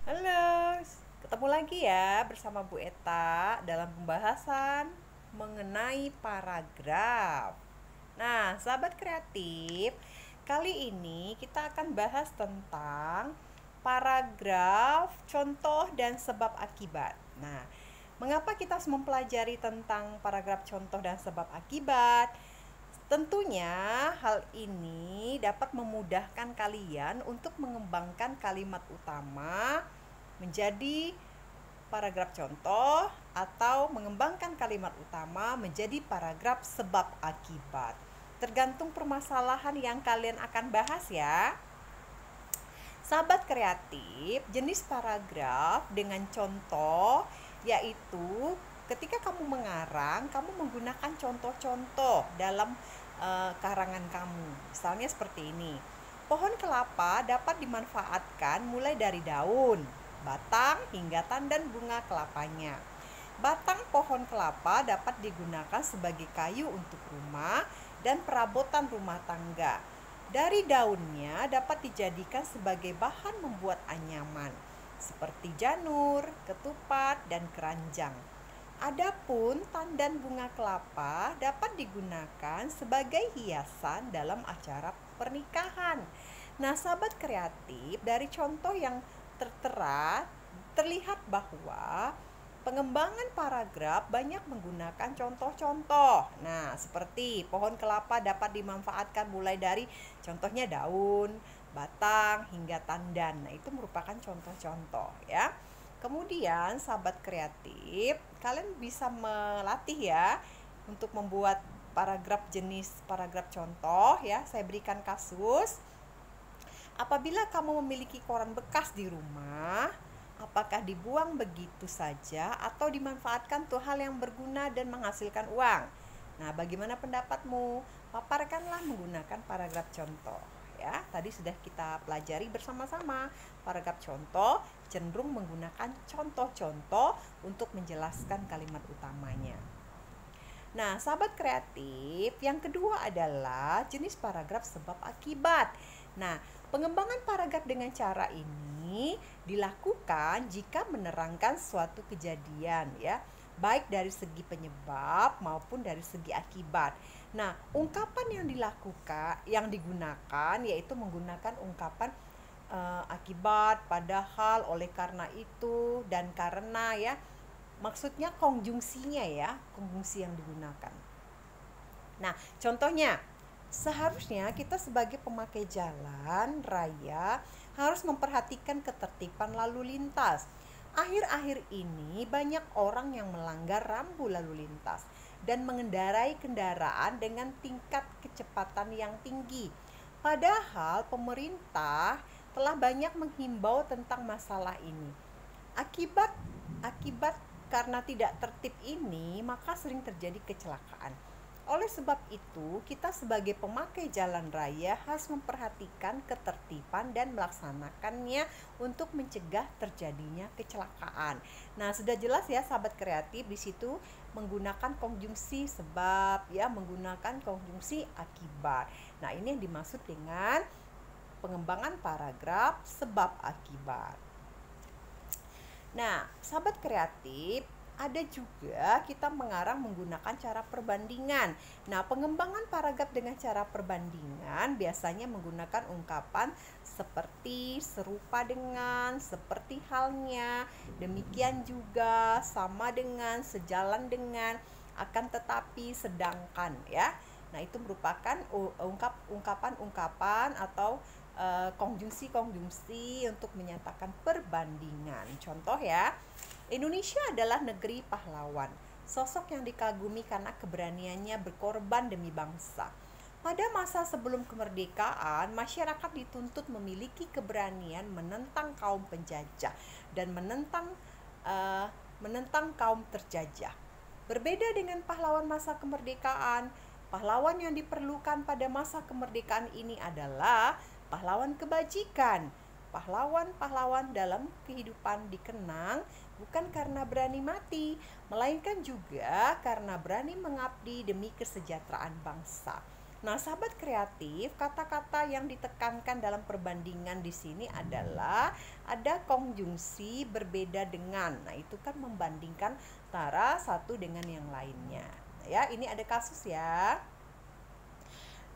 Halo, ketemu lagi ya bersama Bu Eta dalam pembahasan mengenai paragraf. Nah, sahabat kreatif, kali ini kita akan bahas tentang paragraf, contoh, dan sebab akibat. Nah, mengapa kita harus mempelajari tentang paragraf contoh dan sebab akibat? Tentunya hal ini dapat memudahkan kalian untuk mengembangkan kalimat utama menjadi paragraf contoh atau mengembangkan kalimat utama menjadi paragraf sebab akibat. Tergantung permasalahan yang kalian akan bahas ya. Sahabat kreatif, jenis paragraf dengan contoh yaitu ketika kamu mengarang, kamu menggunakan contoh-contoh dalam karangan kamu. Misalnya seperti ini. Pohon kelapa dapat dimanfaatkan mulai dari daun, batang, hingga tandan bunga kelapanya. Batang pohon kelapa dapat digunakan sebagai kayu untuk rumah dan perabotan rumah tangga. Dari daunnya dapat dijadikan sebagai bahan membuat anyaman, seperti janur, ketupat, dan keranjang. Adapun tandan bunga kelapa dapat digunakan sebagai hiasan dalam acara pernikahan. Nah, sahabat kreatif, dari contoh yang tertera terlihat bahwa pengembangan paragraf banyak menggunakan contoh-contoh. Nah, seperti pohon kelapa dapat dimanfaatkan mulai dari contohnya daun, batang, hingga tandan. Nah, itu merupakan contoh-contoh ya. Kemudian, sahabat kreatif, kalian bisa melatih ya untuk membuat paragraf jenis paragraf contoh ya. Saya berikan kasus. Apabila kamu memiliki koran bekas di rumah, apakah dibuang begitu saja atau dimanfaatkan untuk hal yang berguna dan menghasilkan uang? Nah, bagaimana pendapatmu? Paparkanlah menggunakan paragraf contoh. Ya, tadi sudah kita pelajari bersama-sama. Paragraf contoh cenderung menggunakan contoh-contoh untuk menjelaskan kalimat utamanya. Nah, sahabat kreatif, yang kedua adalah jenis paragraf sebab akibat. Nah, pengembangan paragraf dengan cara ini dilakukan jika menerangkan suatu kejadian ya, baik dari segi penyebab maupun dari segi akibat. Nah, ungkapan yang digunakan yaitu menggunakan ungkapan akibat, padahal, oleh karena itu, dan karena ya. Maksudnya konjungsinya ya, konjungsi yang digunakan. Nah, contohnya, seharusnya kita sebagai pemakai jalan raya harus memperhatikan ketertiban lalu lintas. Akhir-akhir ini banyak orang yang melanggar rambu lalu lintas dan mengendarai kendaraan dengan tingkat kecepatan yang tinggi. Padahal pemerintah telah banyak menghimbau tentang masalah ini. Akibat akibat karena tidak tertib ini, maka sering terjadi kecelakaan. Oleh sebab itu, kita sebagai pemakai jalan raya harus memperhatikan ketertiban dan melaksanakannya untuk mencegah terjadinya kecelakaan. Nah, sudah jelas ya sahabat kreatif, di situ menggunakan konjungsi sebab ya, menggunakan konjungsi akibat. Nah, ini yang dimaksud dengan pengembangan paragraf sebab akibat. Nah, sahabat kreatif, ada juga kita mengarang menggunakan cara perbandingan. Nah, pengembangan paragraf dengan cara perbandingan biasanya menggunakan ungkapan seperti, serupa dengan, seperti halnya, demikian juga, sama dengan, sejalan dengan, akan tetapi, sedangkan ya. Nah, itu merupakan ungkapan-ungkapan atau konjungsi-konjungsi untuk menyatakan perbandingan. Contoh ya, Indonesia adalah negeri pahlawan, sosok yang dikagumi karena keberaniannya berkorban demi bangsa. Pada masa sebelum kemerdekaan, masyarakat dituntut memiliki keberanian menentang kaum penjajah dan menentang kaum terjajah. Berbeda dengan pahlawan masa kemerdekaan, pahlawan yang diperlukan pada masa kemerdekaan ini adalah pahlawan kebajikan. Pahlawan-pahlawan dalam kehidupan dikenang bukan karena berani mati, melainkan juga karena berani mengabdi demi kesejahteraan bangsa. Nah, sahabat kreatif, kata-kata yang ditekankan dalam perbandingan di sini adalah ada konjungsi berbeda dengan. Nah, itu kan membandingkan antara satu dengan yang lainnya. Ya, ini ada kasus ya.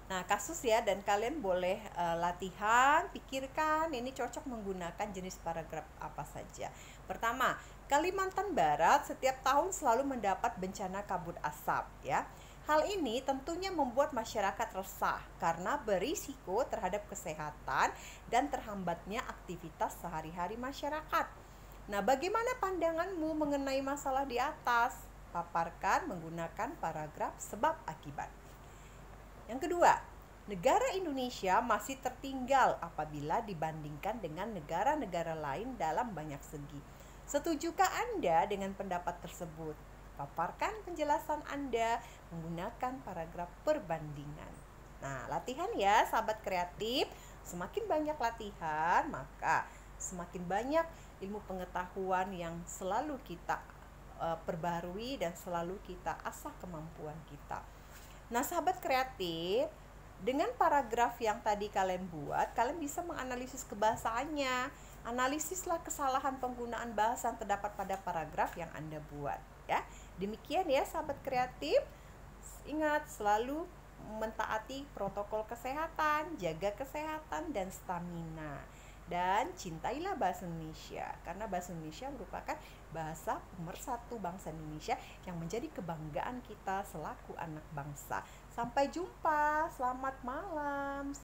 Nah, kasus ya, dan kalian boleh latihan, pikirkan ini cocok menggunakan jenis paragraf apa saja. Pertama, Kalimantan Barat setiap tahun selalu mendapat bencana kabut asap ya. Hal ini tentunya membuat masyarakat resah karena berisiko terhadap kesehatan dan terhambatnya aktivitas sehari-hari masyarakat. Nah, bagaimana pandanganmu mengenai masalah di atas? Paparkan menggunakan paragraf sebab akibat. Yang kedua, negara Indonesia masih tertinggal apabila dibandingkan dengan negara-negara lain dalam banyak segi. Setujukah Anda dengan pendapat tersebut? Paparkan penjelasan Anda menggunakan paragraf perbandingan. Nah, latihan ya, sahabat kreatif. Semakin banyak latihan, maka semakin banyak ilmu pengetahuan yang selalu kita perbarui dan selalu kita asah kemampuan kita. Nah, sahabat kreatif, dengan paragraf yang tadi kalian buat, kalian bisa menganalisis kebahasaannya. Analisislah kesalahan penggunaan bahasa yang terdapat pada paragraf yang Anda buat, ya. Demikian ya, sahabat kreatif. Ingat selalu mentaati protokol kesehatan, jaga kesehatan dan stamina. Dan cintailah bahasa Indonesia, karena bahasa Indonesia merupakan bahasa pemersatu bangsa Indonesia yang menjadi kebanggaan kita selaku anak bangsa. Sampai jumpa, selamat malam.